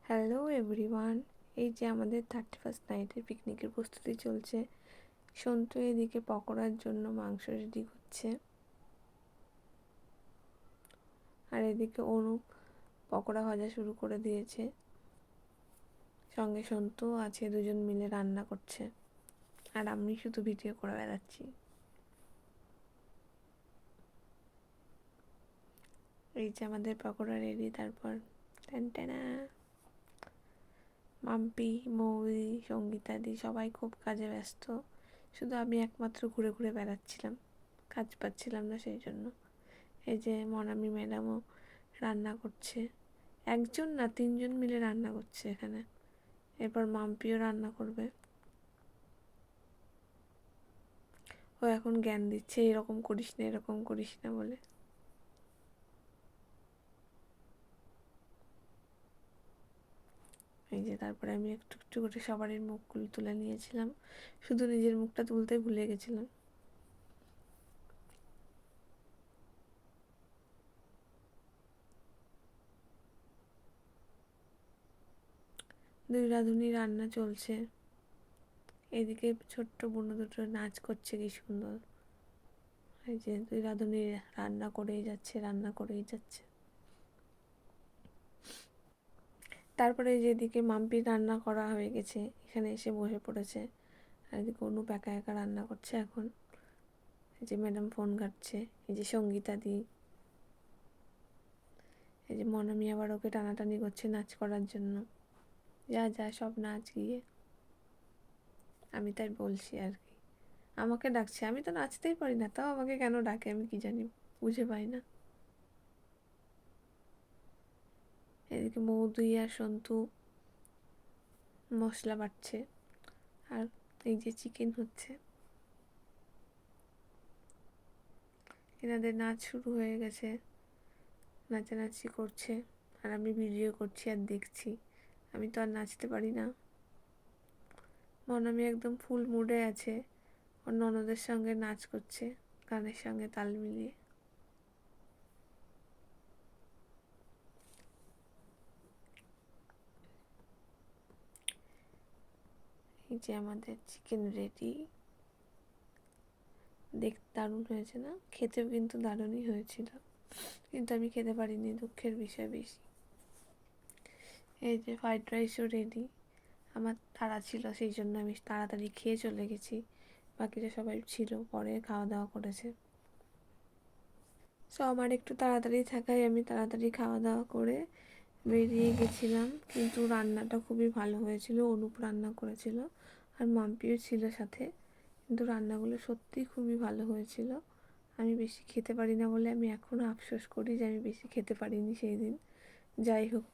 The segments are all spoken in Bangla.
Hello everyone. এই যে আমাদের 31st নাইটের পিকনিকের প্রস্তুতি চলছে। সন্তু এদিকে পকোড়ার জন্য মাংস রেডি করছে, আর এদিকে অনুপ পকোড়া ভাজা শুরু করে দিয়েছে। সঙ্গে সন্তু আছে, দুজন মিলে রান্না করছে, আর আমি শুধু ভিডিও করে বেড়াচ্ছি। এই যে আমাদের পকোড়া রেডি। তারপর টেনটেনা মাম্পি, মৌরি, সঙ্গীতাদি সবাই খুব কাজে ব্যস্ত। শুধু আমি একমাত্র ঘুরে ঘুরে বেড়াচ্ছিলাম, কাজ পাচ্ছিলাম না সেই জন্য। এই যে মনামি ম্যাডামও রান্না করছে, একজন না 3জন মিলে রান্না করছে এখানে। এরপর মাম্পিও রান্না করবে। ও এখন জ্ঞান দিচ্ছে, এরকম করিস না এরকম করিস না বলে। এই যে তারপরে আমি একটু একটু করে সবারই মুখগুলো তুলে নিয়েছিলাম, শুধু নিজের মুখটা তুলতে ভুলে গেছিলাম। দুই রাঁধুনি রান্না চলছে, এদিকে ছোট্ট বোনো দুটো নাচ করছে কি সুন্দর। এই যে দুই রাঁধুনি রান্না করেই যাচ্ছে, রান্না করেই যাচ্ছে। তারপরে যেদিকে মাম্পির রান্না করা হয়ে গেছে, এখানে এসে বসে পড়েছে। আর এদিকে অনুপ একা একা রান্না করছে এখন। এই যে ম্যাডাম ফোন ঘাটছে, এই যে সঙ্গীতা দি, এই যে মনামি আবার ওকে টানাটানি করছে নাচ করার জন্য। যা যা সব নাচ গিয়ে। আমি তাই বলছি আর কি, আমাকে ডাকছে, আমি তো নাচতেই পারি না, তাও আমাকে কেন ডাকে আমি কি জানি, বুঝে পাই না। এদিকে মৌদুই আর সন্তু মশলা বাটছে, আর এই যে চিকেন হচ্ছে। এনাদের নাচ শুরু হয়ে গেছে, নাচানাচি করছে, আর আমি ভিডিও করছি আর দেখছি। আমি তো আর নাচতে পারি না। মনামি একদম ফুল মুডে আছে, ওর ননদের সঙ্গে নাচ করছে, গানের সঙ্গে তাল মিলিয়ে। এই যে আমাদের চিকেন রেডি। দেখতে দারুণ হয়েছে না? খেতেও কিন্তু দারুণই হয়েছিল, কিন্তু আমি খেতে পারিনি, দুঃখের বিষয় বেশি। এই যে ফ্রাইড রাইসও রেডি। আমার তাড়া ছিল, সেই জন্য আমি তাড়াতাড়ি খেয়ে চলে গেছি, বাকিরা সবাই ছিল পরে খাওয়া দাওয়া করেছে। সো আমার একটু তাড়াতাড়ি থাকায় আমি তাড়াতাড়ি খাওয়া দাওয়া করে বেরিয়ে গেছিলাম। কিন্তু রান্নাটা খুবই ভালো হয়েছিল, অনুপ রান্না করেছিল, আর মাম্পিও ছিল সাথে। কিন্তু রান্নাগুলো সত্যিই খুবই ভালো হয়েছিল। আমি বেশি খেতে পারি না বলে আমি এখনও আফসোস করি যে আমি বেশি খেতে পারিনি সেই দিন। যাই হোক,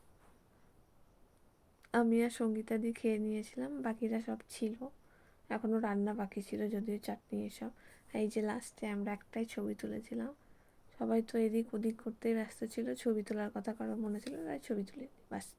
আমি আর সঙ্গীতা দিয়ে খেয়ে নিয়েছিলাম, বাকিরা সব ছিল, এখনও রান্না বাকি ছিল, যদিও চাটনি এসব। এই যে লাস্টে আমরা একটাই ছবি তুলেছিলাম, সবাই তো এদিক ওদিক করতেই ব্যস্ত ছিল, ছবি তোলার কথা কারো মনে ছিল, তাই ছবি তুলে বাস।